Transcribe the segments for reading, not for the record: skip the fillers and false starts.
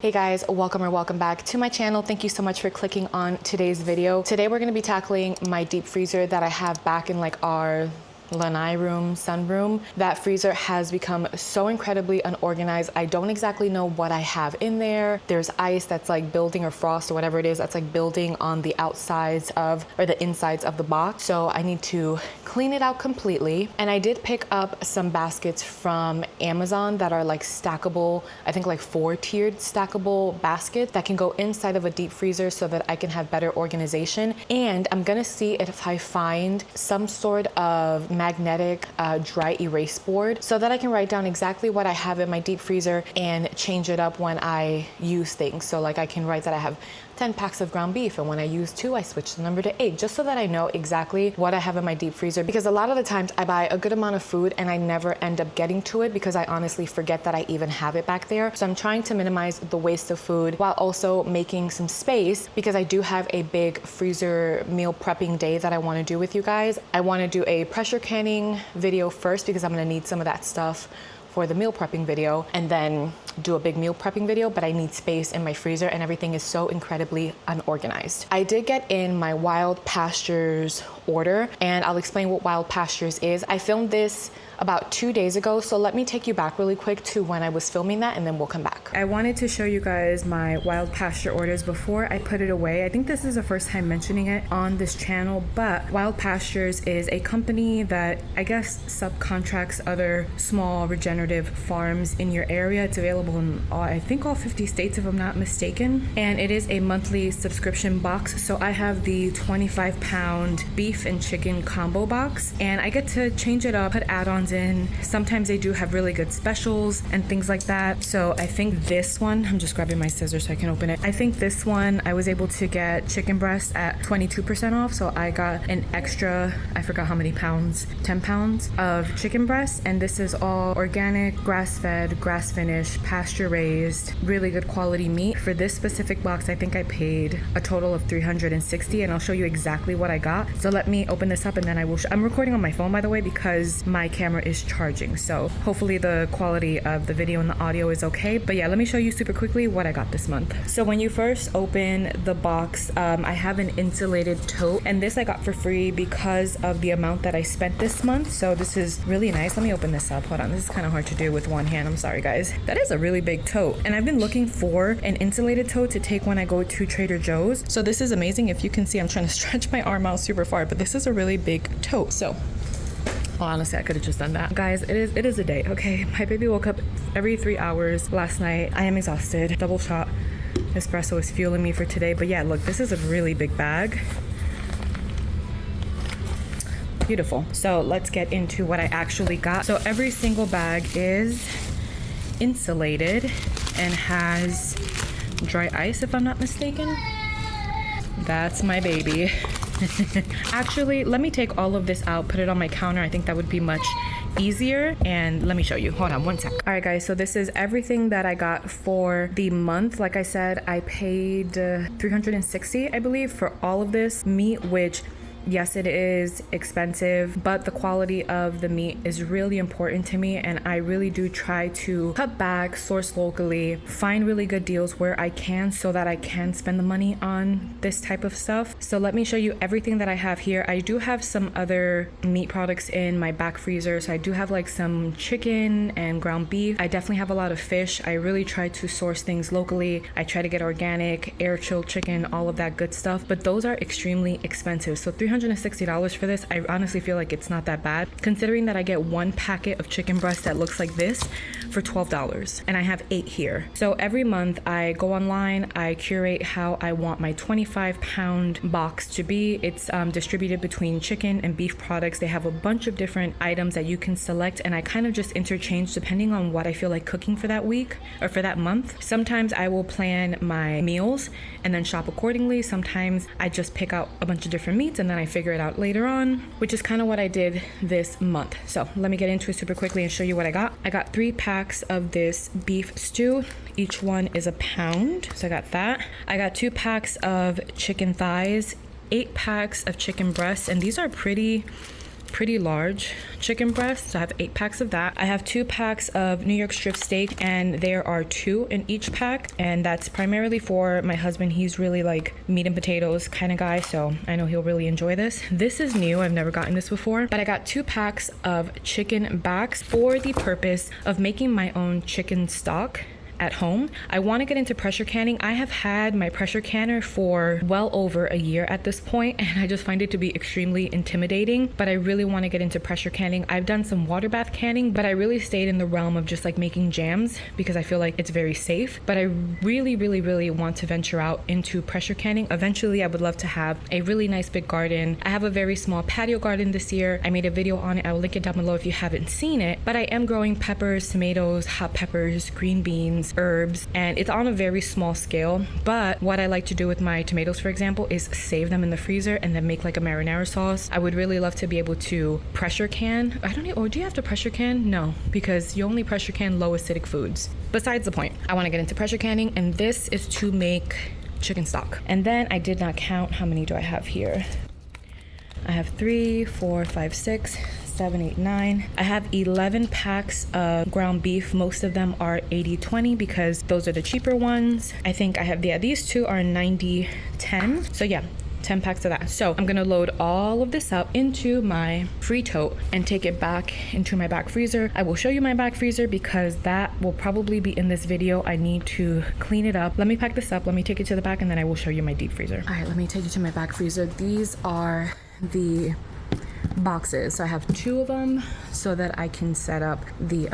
Hey guys, welcome or welcome back to my channel. Thank you so much for clicking on today's video. Today we're going to be tackling my deep freezer that I have back in like our lanai room, sunroom. That freezer has become so incredibly unorganized. I don't exactly know what I have in there. There's ice that's like building, or frost or whatever it is, that's like building on the outsides of, or the insides of the box. So I need to clean it out completely. And I did pick up some baskets from Amazon that are like stackable, I think like 4-tiered stackable baskets that can go inside of a deep freezer so that I can have better organization. And I'm gonna see if I find some sort of magnetic dry erase board so that I can write down exactly what I have in my deep freezer and change it up when I use things. So like I can write that I have 10 packs of ground beef, and when I use 2, I switch the number to 8, just so that I know exactly what I have in my deep freezer. Because a lot of the times I buy a good amount of food and I never end up getting to it because I honestly forget that I even have it back there. So I'm trying to minimize the waste of food while also making some space, because I do have a big freezer meal prepping day that I want to do with you guys. I want to do a pressure canning video first because I'm going to need some of that stuff for the meal prepping video, and then do a big meal prepping video, but I need space in my freezer and everything is so incredibly unorganized. I did get in my Wild Pastures order, and I'll explain what Wild Pastures is. I filmed this about 2 days ago, so let me take you back really quick to when I was filming that, and then we'll come back. I wanted to show you guys my Wild Pasture orders before I put it away. I think this is the first time mentioning it on this channel, but Wild Pastures is a company that I guess subcontracts other small regenerative farms in your area. It's available in I think all 50 states if I'm not mistaken, and it is a monthly subscription box. So I have the 25-pound beef and chicken combo box, and I get to change it up, put add-ons in. Sometimes they do have really good specials and things like that. So I think this one, I'm just grabbing my scissors so I can open it. I think this one I was able to get chicken breast at 22% off. So I got an extra, I forgot how many pounds, 10 pounds of chicken breast. And this is all organic, grass-fed, grass-finished, pasture-raised, really good quality meat. For this specific box, I think I paid a total of $360, and I'll show you exactly what I got. So let me open this up and then I will I'm recording on my phone, by the way, because my camera is charging, so hopefully the quality of the video and the audio is okay. But yeah, let me show you super quickly what I got this month. So when you first open the box, I have an insulated tote, and this I got for free because of the amount that I spent this month. So this is really nice. Let me open this up. Hold on, this is kind of hard to do with one hand. I'm sorry guys. That is a really big tote, and I've been looking for an insulated tote to take when I go to Trader Joe's. So this is amazing. If you can see, I'm trying to stretch my arm out super far, but this is a really big tote. So well, honestly, I could have just done that. Guys, it is a day, okay? My baby woke up every 3 hours last night. I am exhausted. Double shot espresso is fueling me for today. But yeah, look, this is a really big bag. Beautiful. So let's get into what I actually got. So every single bag is insulated and has dry ice, if I'm not mistaken. That's my baby. Actually, let me take all of this out, put it on my counter. I think that would be much easier, and let me show you. Hold on one sec. All right guys, so this is everything that I got for the month. Like I said, I paid $360, I believe, for all of this meat, which yes, it is expensive, but the quality of the meat is really important to me, and I really do try to cut back, source locally, find really good deals where I can, so that I can spend the money on this type of stuff. So let me show you everything that I have here. I do have some other meat products in my back freezer. So I do have like some chicken and ground beef. I definitely have a lot of fish. I really try to source things locally. I try to get organic, air chilled chicken, all of that good stuff, but those are extremely expensive. So $360 for this, I honestly feel like it's not that bad, considering that I get one packet of chicken breast that looks like this for $12, and I have 8 here. So every month I go online, I curate how I want my 25-pound box to be. It's distributed between chicken and beef products. They have a bunch of different items that you can select, and I kind of just interchange depending on what I feel like cooking for that week or for that month. Sometimes I will plan my meals and then shop accordingly. Sometimes I just pick out a bunch of different meats and then I figure it out later on, which is kind of what I did this month. So let me get into it super quickly and show you what I got. I got 3 packs of this beef stew. Each one is a pound, so I got that. I got 2 packs of chicken thighs, 8 packs of chicken breasts, and these are pretty pretty large chicken breast. So I have 8 packs of that. I have 2 packs of New York strip steak, and there are 2 in each pack. And that's primarily for my husband. He's really like meat and potatoes kind of guy, so I know he'll really enjoy this. This is new. I've never gotten this before, but I got 2 packs of chicken backs for the purpose of making my own chicken stock at home. I want to get into pressure canning. I have had my pressure canner for well over a year at this point, and I just find it to be extremely intimidating, but I really want to get into pressure canning. I've done some water bath canning, but I really stayed in the realm of just like making jams because I feel like it's very safe, but I really want to venture out into pressure canning. Eventually, I would love to have a really nice big garden. I have a very small patio garden this year. I made a video on it. I will link it down below if you haven't seen it, but I am growing peppers, tomatoes, hot peppers, green beans, herbs, and it's on a very small scale. But what I like to do with my tomatoes, for example, is save them in the freezer and then make like a marinara sauce. I would really love to be able to pressure can. I don't know, or do you have to pressure can? No, because you only pressure can low acidic foods. Besides the point, I want to get into pressure canning, and this is to make chicken stock. And then I did not count how many do I have here. I have 3, 4, 5, 6, 7, 8, 9. I have 11 packs of ground beef. Most of them are 80-20 because those are the cheaper ones. I think I have, yeah, these 2 are 90-10. So yeah, 10 packs of that. So I'm gonna load all of this up into my free tote and take it back into my back freezer. I will show you my back freezer because that will probably be in this video. I need to clean it up. Let me pack this up. Let me take it to the back, and then I will show you my deep freezer. All right, let me take you to my back freezer. These are the boxes. So I have 2 of them so that I can set up the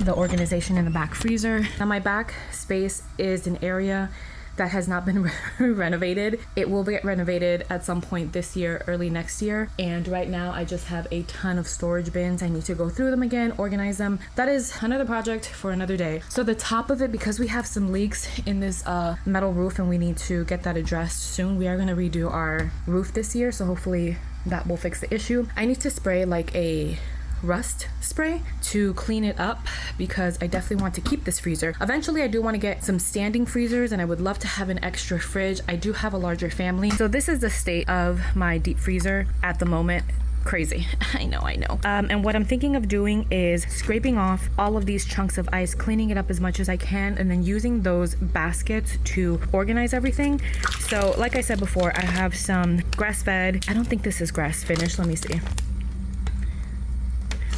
organization in the back freezer. Now my back space is an area that has not been renovated. It will get renovated at some point this year, early next year. And right now I just have a ton of storage bins. I need to go through them again, organize them. That is another project for another day. So the top of it, because we have some leaks in this metal roof and we need to get that addressed soon, we are gonna redo our roof this year. So hopefully that will fix the issue. I need to spray like a rust spray to clean it up because I definitely want to keep this freezer. Eventually I do want to get some standing freezers, and I would love to have an extra fridge. I do have a larger family. So this is the state of my deep freezer at the moment. Crazy. I know. And what I'm thinking of doing is scraping off all of these chunks of ice, cleaning it up as much as I can, and then using those baskets to organize everything. So like I said before, I have some grass-fed. I don't think this is grass finished. Let me see.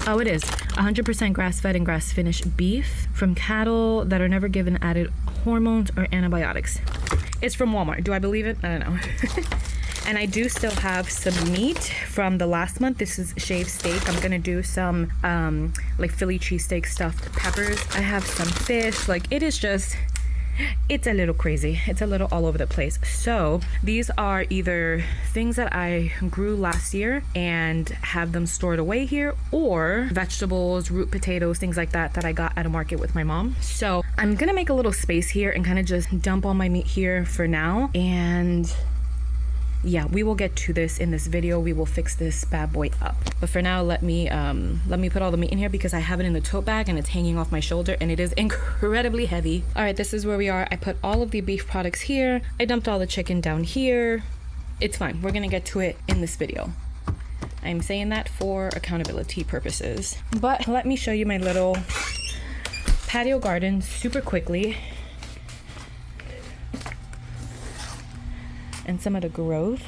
Oh, it is 100% grass-fed and grass-finished beef from cattle that are never given added hormones or antibiotics. It's from Walmart. Do I believe it? I don't know. And I do still have some meat from the last month. This is shaved steak. I'm gonna do some like Philly cheesesteak stuffed peppers. I have some fish. Like, it is just, it's a little crazy. It's a little all over the place. So these are either things that I grew last year and have them stored away here, or vegetables, root potatoes, things like that that I got at a market with my mom. So I'm gonna make a little space here and kind of just dump all my meat here for now. And yeah, we will get to this in this video. We will fix this bad boy up. But for now, let me put all the meat in here because I have it in the tote bag and it's hanging off my shoulder and it is incredibly heavy. All right, this is where we are. I put all of the beef products here. I dumped all the chicken down here. It's fine. We're gonna get to it in this video. I'm saying that for accountability purposes. But let me show you my little patio garden super quickly. And some of the growth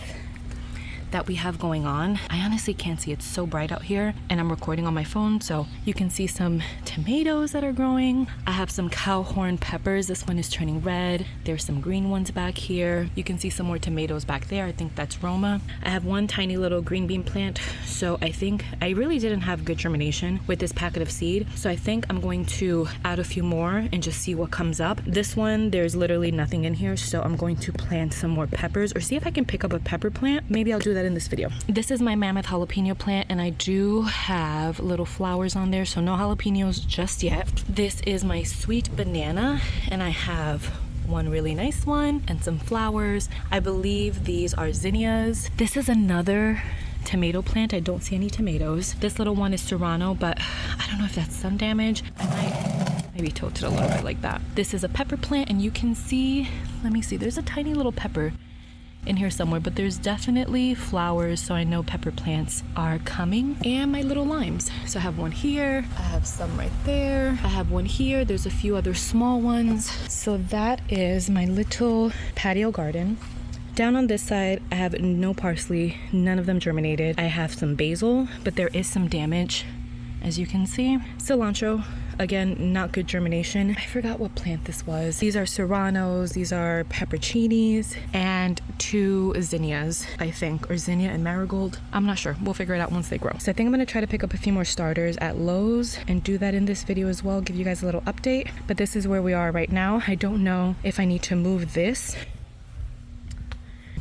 that we have going on. I honestly can't see. It's so bright out here and I'm recording on my phone, so you can see some tomatoes that are growing. I have some cow horn peppers. This one is turning red. There's some green ones back here. You can see some more tomatoes back there. I think that's Roma. I have one tiny little green bean plant. So I think I really didn't have good germination with this packet of seed. So I think I'm going to add a few more and just see what comes up. This one, there's literally nothing in here. So I'm going to plant some more peppers or see if I can pick up a pepper plant. Maybe I'll do that in this video. This is my mammoth jalapeno plant and I do have little flowers on there, so no jalapenos just yet. This is my sweet banana and I have one really nice one and some flowers. I believe these are zinnias. This is another tomato plant. I don't see any tomatoes. This little one is serrano, but I don't know if that's sun damage. I might maybe tilt it a little bit like that. This is a pepper plant and you can see, let me see, there's a tiny little pepper in here somewhere, but there's definitely flowers, so I know pepper plants are coming. And my little limes. So I have one here, I have some right there, I have one here, there's a few other small ones. So that is my little patio garden. Down on this side, I have no parsley, none of them germinated. I have some basil, but there is some damage, as you can see. Cilantro, again, not good germination. I forgot what plant this was. These are serranos, these are pepperoncinis, and 2 zinnias, I think, or zinnia and marigold. I'm not sure, we'll figure it out once they grow. So I think I'm gonna try to pick up a few more starters at Lowe's and do that in this video as well, give you guys a little update. But this is where we are right now. I don't know if I need to move this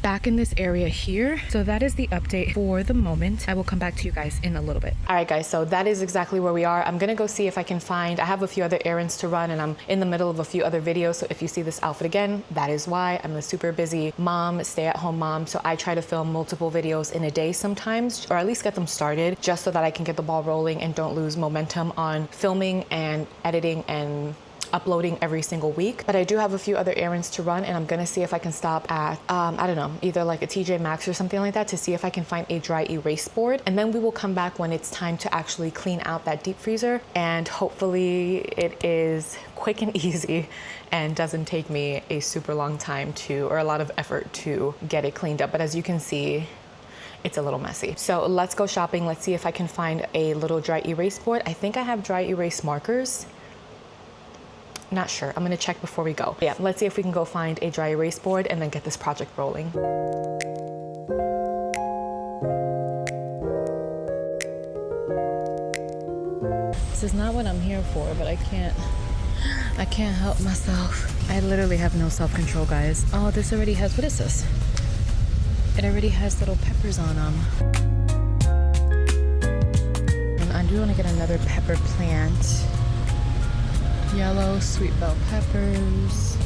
back in this area here. So that is the update for the moment. I will come back to you guys in a little bit. All right guys, so that is exactly where we are. I'm gonna go see if I can find, I have a few other errands to run and I'm in the middle of a few other videos. So if you see this outfit again, that is why. I'm a super busy mom, stay-at-home mom. So I try to film multiple videos in a day sometimes, or at least get them started just so that I can get the ball rolling and don't lose momentum on filming and editing and uploading every single week. But I do have a few other errands to run and I'm gonna see if I can stop at, I don't know, either like a TJ Maxx or something like that to see if I can find a dry erase board. And then we will come back when it's time to actually clean out that deep freezer. And hopefully it is quick and easy and doesn't take me a super long time to, or a lot of effort to get it cleaned up. But as you can see, it's a little messy. So let's go shopping. Let's see if I can find a little dry erase board. I think I have dry erase markers. Not sure, I'm gonna check before we go. Yeah, let's see if we can go find a dry erase board and then get this project rolling. This is not what I'm here for, but I can't help myself. I literally have no self-control, guys. Oh, this already has, what is this? It already has little peppers on them. And I do wanna get another pepper plant. Yellow sweet bell peppers.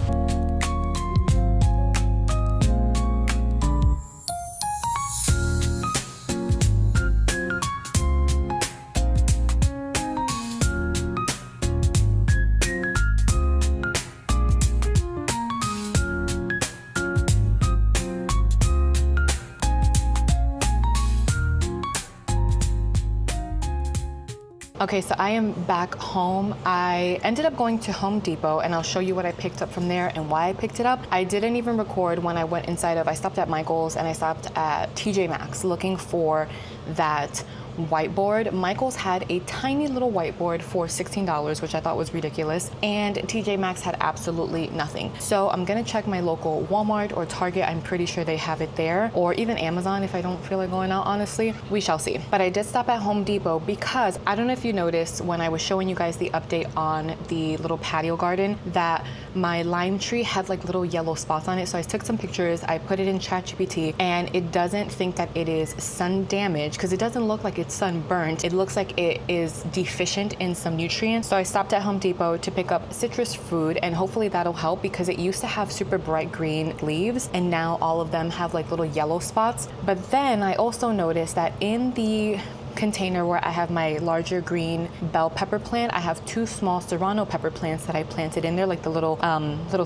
Okay, so I am back home. I ended up going to Home Depot and I'll show you what I picked up from there and why I picked it up. I didn't even record when I went inside of, I stopped at Michael's and I stopped at TJ Maxx looking for that whiteboard. Michael's had a tiny little whiteboard for $16, which I thought was ridiculous, and TJ Maxx had absolutely nothing. So I'm gonna check my local Walmart or Target. I'm pretty sure they have it there, or even Amazon if I don't feel like going out, honestly. We shall see. But I did stop at Home Depot because I don't know if you noticed when I was showing you guys the update on the little patio garden that my lime tree had like little yellow spots on it. So I took some pictures, I put it in ChatGPT, and it doesn't think that it is sun damaged because it doesn't look like it's sunburnt. It looks like it is deficient in some nutrients. So I stopped at Home Depot to pick up citrus fruit, and hopefully that'll help because it used to have super bright green leaves and now all of them have like little yellow spots. But then I also noticed that in the container where I have my larger green bell pepper plant, I have 2 small serrano pepper plants that I planted in there, like the little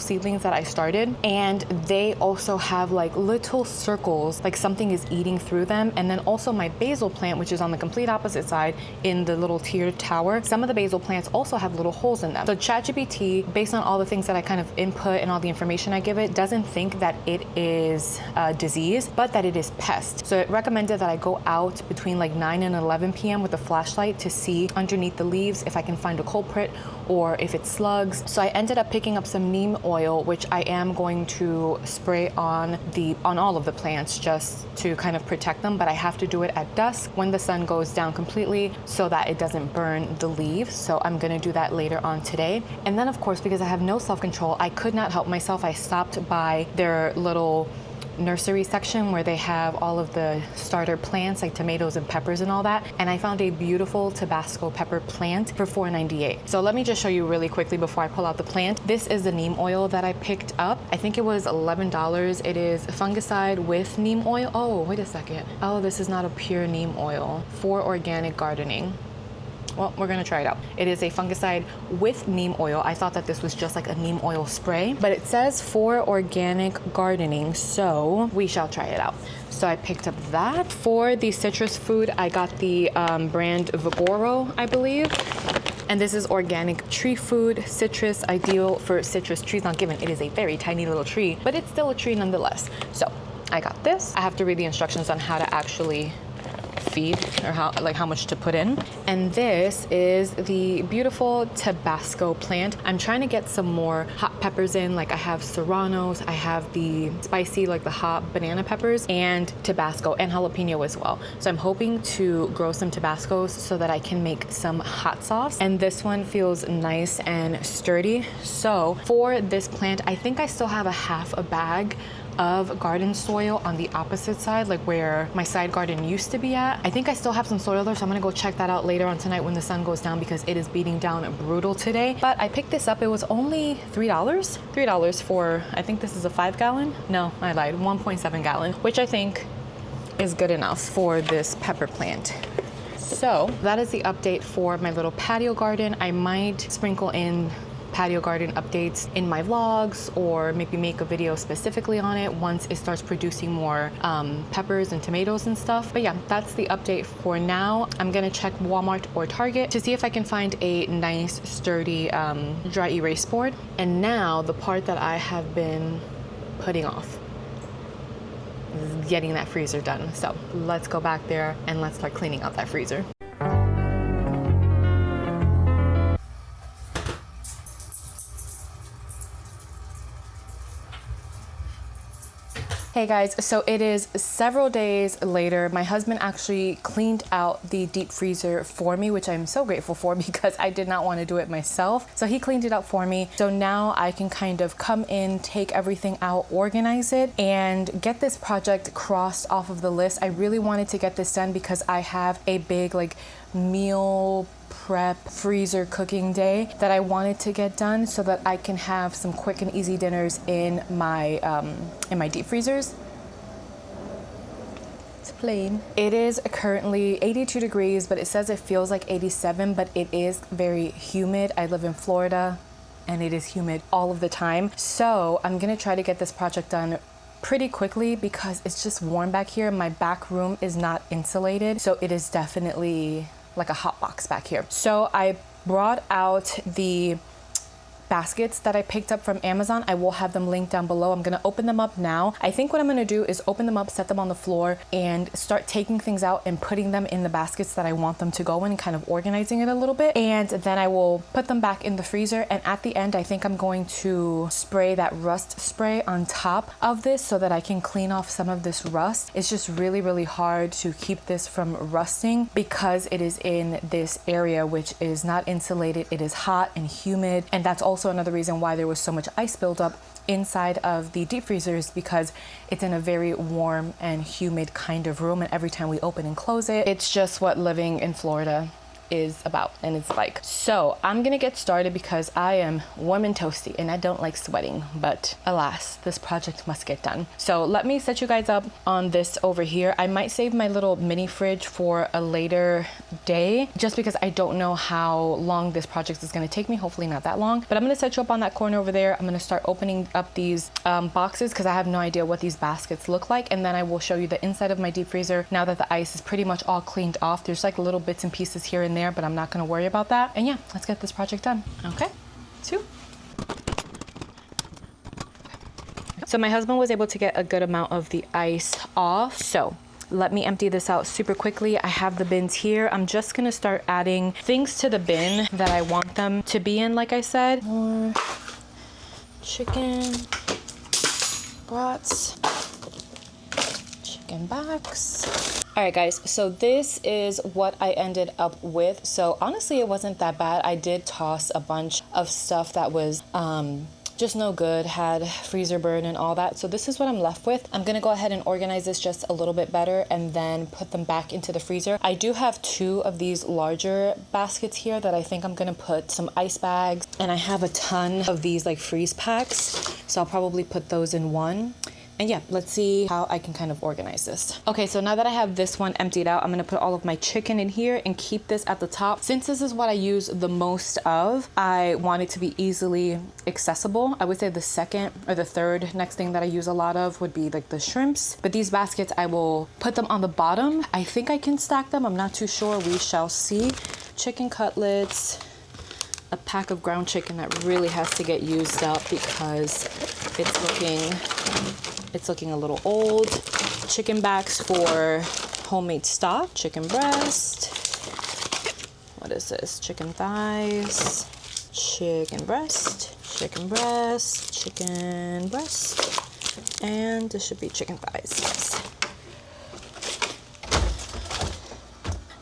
seedlings that I started, and they also have like little circles, like something is eating through them. And then also my basil plant, which is on the complete opposite side in the little tiered tower, some of the basil plants also have little holes in them. So ChatGPT, based on all the things that I kind of input and all the information I give it, doesn't think that it is a disease, but that it is pest. So it recommended that I go out between like 9 and 11 p.m. with a flashlight to see underneath the leaves if I can find a culprit or if it's slugs. So I ended up picking up some neem oil, which I am going to spray on all of the plants just to kind of protect them, but I have to do it at dusk when the sun goes down completely so that it doesn't burn the leaves. So I'm gonna do that later on today. And then of course, because I have no self-control, I could not help myself. I stopped by their little nursery section where they have all of the starter plants like tomatoes and peppers and all that, and I found a beautiful Tabasco pepper plant for $4.98. So let me just show you really quickly before I pull out the plant. This is the neem oil that I picked up. I think it was $11. It is fungicide with neem oil. Oh, wait a second. Oh, this is not a pure neem oil. For organic gardening. Well, we're gonna try it out. It is a fungicide with neem oil. I thought that this was just like a neem oil spray, but it says for organic gardening, so we shall try it out. So I picked up that. For the citrus food, I got the brand Vigoro, I believe. And this is organic tree food, citrus, ideal for citrus trees. Not given, it is a very tiny little tree, but it's still a tree nonetheless. So I got this. I have to read the instructions on how to actually feed, or how much to put in. And this is the beautiful Tabasco plant. I'm trying to get some more hot peppers in. Like I have serranos, I have the spicy, like the hot banana peppers, and Tabasco and jalapeno as well. So I'm hoping to grow some Tabascos so that I can make some hot sauce. And this one feels nice and sturdy. So for this plant, I think I still have a half a bag of garden soil on the opposite side, like where my side garden used to be at. I think I still have some soil there, so I'm gonna go check that out later on tonight when the sun goes down, because it is beating down brutal today. But I picked this up, it was only $3. $3 for, I think this is a 5 gallon? No, I lied, 1.7 gallon, which I think is good enough for this pepper plant. So that is the update for my little patio garden. I might sprinkle in patio garden updates in my vlogs, or maybe make a video specifically on it once it starts producing more peppers and tomatoes and stuff. But yeah, that's the update for now. I'm gonna check Walmart or Target to see if I can find a nice sturdy dry erase board. And now the part that I have been putting off is getting that freezer done. So let's go back there and let's start cleaning out that freezer. Hey guys, so it is several days later. My husband actually cleaned out the deep freezer for me, which I'm so grateful for because I did not want to do it myself. So he cleaned it out for me. So now I can kind of come in, take everything out, organize it, and get this project crossed off of the list. I really wanted to get this done because I have a big like meal prep freezer cooking day that I wanted to get done so that I can have some quick and easy dinners in my deep freezers. It's plain. It is currently 82 degrees, but it says it feels like 87, but it is very humid. I live in Florida and it is humid all of the time. So I'm gonna try to get this project done pretty quickly because it's just warm back here. My back room is not insulated, so it is definitely like a hot box back here. So I brought out the baskets that I picked up from Amazon. I will have them linked down below. I'm gonna open them up now. I think what I'm gonna do is open them up, set them on the floor, and start taking things out and putting them in the baskets that I want them to go in, kind of organizing it a little bit. And then I will put them back in the freezer. And at the end, I think I'm going to spray that rust spray on top of this so that I can clean off some of this rust. It's just really, really hard to keep this from rusting because it is in this area which is not insulated. It is hot and humid, and that's also another reason why there was so much ice buildup inside of the deep freezers, because it's in a very warm and humid kind of room, and every time we open and close it, it's just what living in Florida is about and it's like. So I'm gonna get started because I am warm and toasty and I don't like sweating, but alas, this project must get done. So let me set you guys up on this over here. I might save my little mini fridge for a later day just because I don't know how long this project is gonna take me. Hopefully not that long, but I'm gonna set you up on that corner over there. I'm gonna start opening up these boxes because I have no idea what these baskets look like, and then I will show you the inside of my deep freezer now that the ice is pretty much all cleaned off. There's like little bits and pieces here and there, but I'm not gonna worry about that. And yeah, let's get this project done. Okay, 2. So my husband was able to get a good amount of the ice off. So let me empty this out super quickly. I have the bins here. I'm just gonna start adding things to the bin that I want them to be in, like I said. More chicken brats, chicken backs. All right guys, so this is what I ended up with. So honestly, it wasn't that bad. I did toss a bunch of stuff that was just no good, had freezer burn and all that. So this is what I'm left with. I'm gonna go ahead and organize this just a little bit better and then put them back into the freezer. I do have 2 of these larger baskets here that I think I'm gonna put some ice bags, and I have a ton of these like freeze packs. So I'll probably put those in one. And yeah, let's see how I can kind of organize this. Okay, so now that I have this one emptied out, I'm gonna put all of my chicken in here and keep this at the top. Since this is what I use the most of, I want it to be easily accessible. I would say the second or the third next thing that I use a lot of would be like the shrimps. But these baskets, I will put them on the bottom. I think I can stack them. I'm not too sure. We shall see. Chicken cutlets, a pack of ground chicken that really has to get used up because it's looking a little old. Chicken backs for homemade stock, chicken breast. What is this? Chicken thighs, chicken breast, chicken breast, chicken breast, and this should be chicken thighs. Yes.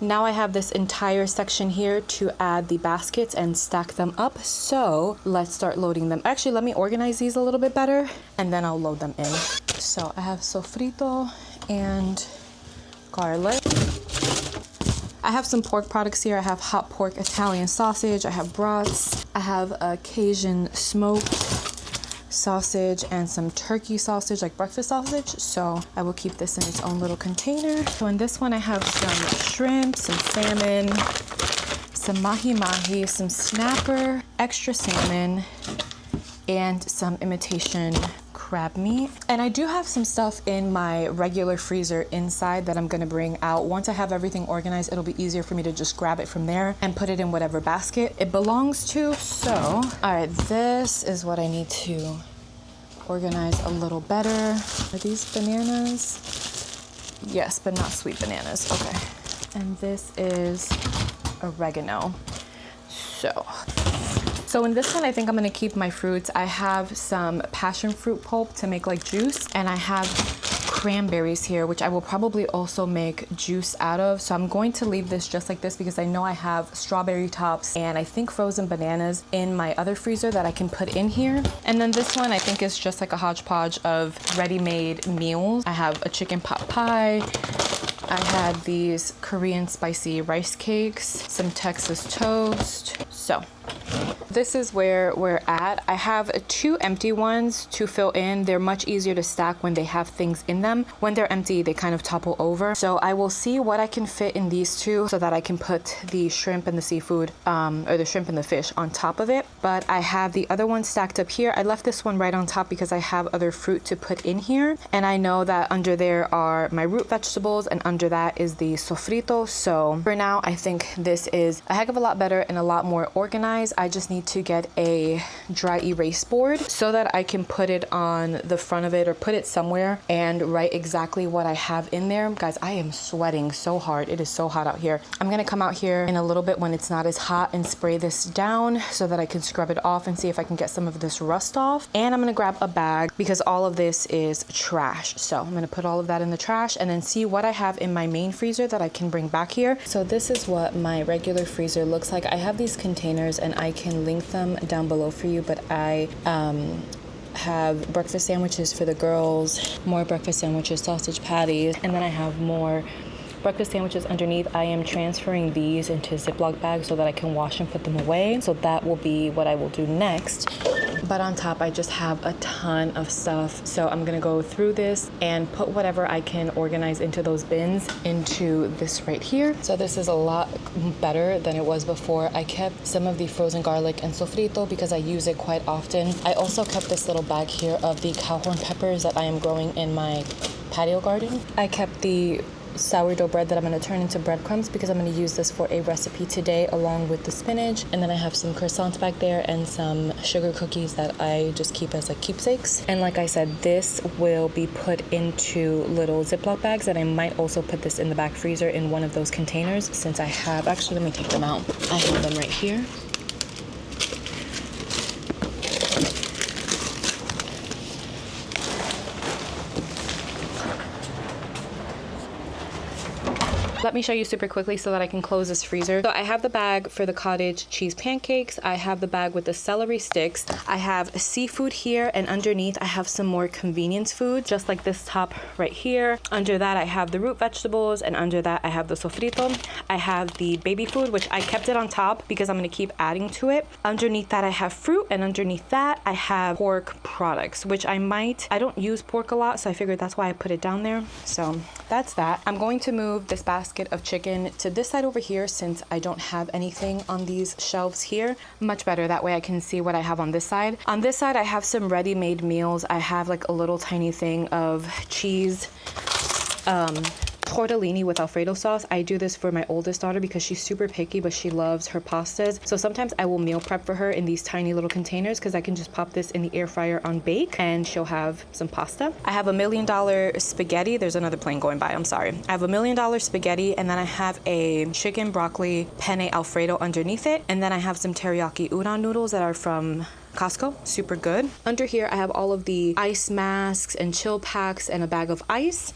Now I have this entire section here to add the baskets and stack them up. So let's start loading them. Actually, let me organize these a little bit better and then I'll load them in. So I have sofrito and garlic. I have some pork products here. I have hot pork Italian sausage. I have brats. I have a Cajun smoked sausage and some turkey sausage, like breakfast sausage. So I will keep this in its own little container. So in this one I have some shrimp, some salmon, some mahi-mahi, some snapper, extra salmon, and some imitation crab meat. And I do have some stuff in my regular freezer inside that I'm gonna bring out. Once I have everything organized, it'll be easier for me to just grab it from there and put it in whatever basket it belongs to. So, all right, this is what I need to organize a little better. Are these bananas? Yes, but not sweet bananas. Okay. And this is oregano. So in this one, I think I'm gonna keep my fruits. I have some passion fruit pulp to make like juice, and I have cranberries here, which I will probably also make juice out of. So I'm going to leave this just like this because I know I have strawberry tops and I think frozen bananas in my other freezer that I can put in here. And then this one I think is just like a hodgepodge of ready-made meals. I have a chicken pot pie. I had these Korean spicy rice cakes, some Texas toast. So this is where we're at. I have 2 empty ones to fill in. They're much easier to stack when they have things in them. When they're empty, they kind of topple over. So I will see what I can fit in these 2 so that I can put the shrimp and the seafood, or the shrimp and the fish on top of it. But I have the other one stacked up here. I left this one right on top because I have other fruit to put in here. And I know that under there are my root vegetables and under that is the sofrito. So for now, I think this is a heck of a lot better and a lot more organized. I just need to get a dry erase board so that I can put it on the front of it or put it somewhere and write exactly what I have in there. Guys, I am sweating so hard. It is so hot out here. I'm gonna come out here in a little bit when it's not as hot and spray this down so that I can scrub it off and see if I can get some of this rust off. And I'm gonna grab a bag because all of this is trash. So I'm gonna put all of that in the trash and then see what I have in my main freezer that I can bring back here. So this is what my regular freezer looks like. I have these containers and I can link them down below for you, but I have breakfast sandwiches for the girls, more breakfast sandwiches, sausage patties, and then I have more breakfast sandwiches underneath. I am transferring these into Ziploc bags so that I can wash and put them away. So that will be what I will do next. But on top, I just have a ton of stuff. So I'm gonna go through this and put whatever I can organize into those bins into this right here. So this is a lot better than it was before. I kept some of the frozen garlic and sofrito because I use it quite often. I also kept this little bag here of the cowhorn peppers that I am growing in my patio garden. I kept the sourdough bread that I'm going to turn into breadcrumbs because I'm going to use this for a recipe today along with the spinach. And then I have some croissants back there and some sugar cookies that I just keep as like keepsakes. And like I said, this will be put into little Ziploc bags, and I might also put this in the back freezer in one of those containers since I have, actually let me take them out. I have them right here. Let me show you super quickly so that I can close this freezer. So I have the bag for the cottage cheese pancakes. I have the bag with the celery sticks. I have seafood here, and underneath I have some more convenience food, just like this top right here. Under that I have the root vegetables, and under that I have the sofrito. I have the baby food, which I kept it on top because I'm gonna keep adding to it. Underneath that I have fruit, and underneath that I have pork products, which I don't use pork a lot, so I figured that's why I put it down there. So that's that. I'm going to move this basket of chicken to this side over here since I don't have anything on these shelves here. Much better, that way I can see what I have on this side. On this side I have some ready-made meals. I have like a little tiny thing of cheese, tortellini with Alfredo sauce. I do this for my oldest daughter because she's super picky, but she loves her pastas. So sometimes I will meal prep for her in these tiny little containers because I can just pop this in the air fryer on bake and she'll have some pasta. I have $1 million spaghetti. There's another plane going by, I'm sorry. I have $1 million spaghetti, and then I have a chicken broccoli penne Alfredo underneath it. And then I have some teriyaki udon noodles that are from Costco, super good. Under here I have all of the ice masks and chill packs and a bag of ice.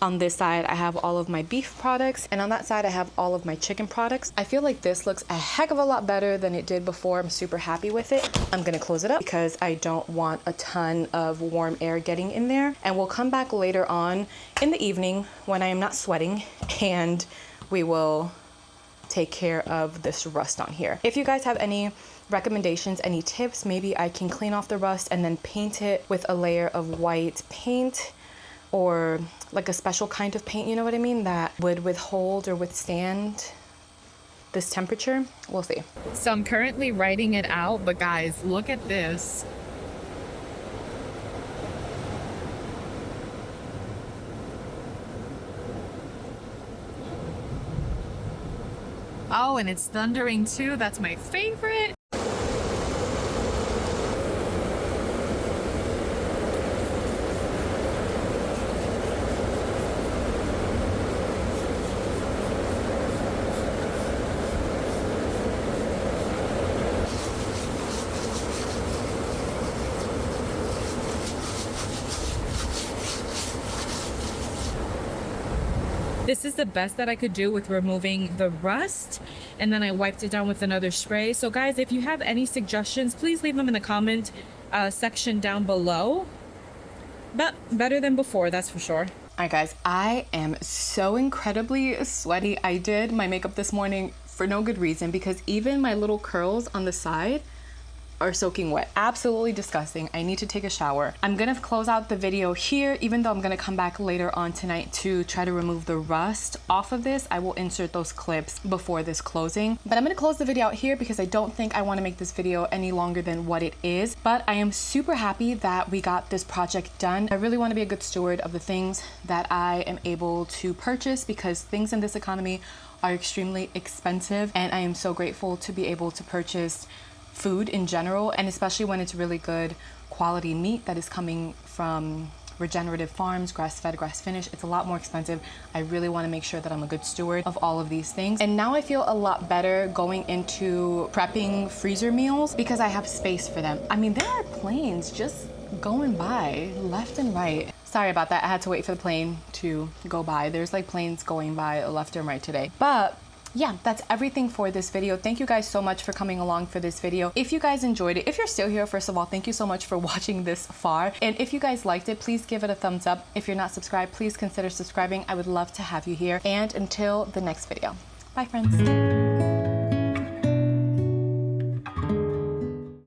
On this side, I have all of my beef products, and on that side, I have all of my chicken products. I feel like this looks a heck of a lot better than it did before. I'm super happy with it. I'm gonna close it up because I don't want a ton of warm air getting in there. And we'll come back later on in the evening when I am not sweating, and we will take care of this rust on here. If you guys have any recommendations, any tips, maybe I can clean off the rust and then paint it with a layer of white paint, or like a special kind of paint, you know what I mean, that would withhold or withstand this temperature. We'll see. So I'm currently writing it out, but guys, look at this. Oh, and it's thundering too. That's my favorite. This is the best that I could do with removing the rust, and then I wiped it down with another spray. So guys, if you have any suggestions, please leave them in the comment section down below. But better than before, that's for sure. All right guys, I am so incredibly sweaty. I did my makeup this morning for no good reason because even my little curls on the side are soaking wet. Absolutely disgusting. I need to take a shower. I'm gonna close out the video here, even though I'm gonna come back later on tonight to try to remove the rust off of this. I will insert those clips before this closing. But I'm gonna close the video out here because I don't think I wanna make this video any longer than what it is. But I am super happy that we got this project done. I really wanna be a good steward of the things that I am able to purchase because things in this economy are extremely expensive, and I am so grateful to be able to purchase food in general, and especially when it's really good quality meat that is coming from regenerative farms, grass-fed, grass-finished. It's a lot more expensive. I really want to make sure that I'm a good steward of all of these things. And now I feel a lot better going into prepping freezer meals because I have space for them. I mean, there are planes just going by left and right. Sorry about that. I had to wait for the plane to go by. There's like planes going by left and right today. But yeah, that's everything for this video. Thank you guys so much for coming along for this video. If you guys enjoyed it, if you're still here, first of all, thank you so much for watching this far. And if you guys liked it, please give it a thumbs up. If you're not subscribed, please consider subscribing. I would love to have you here. And until the next video. Bye, friends.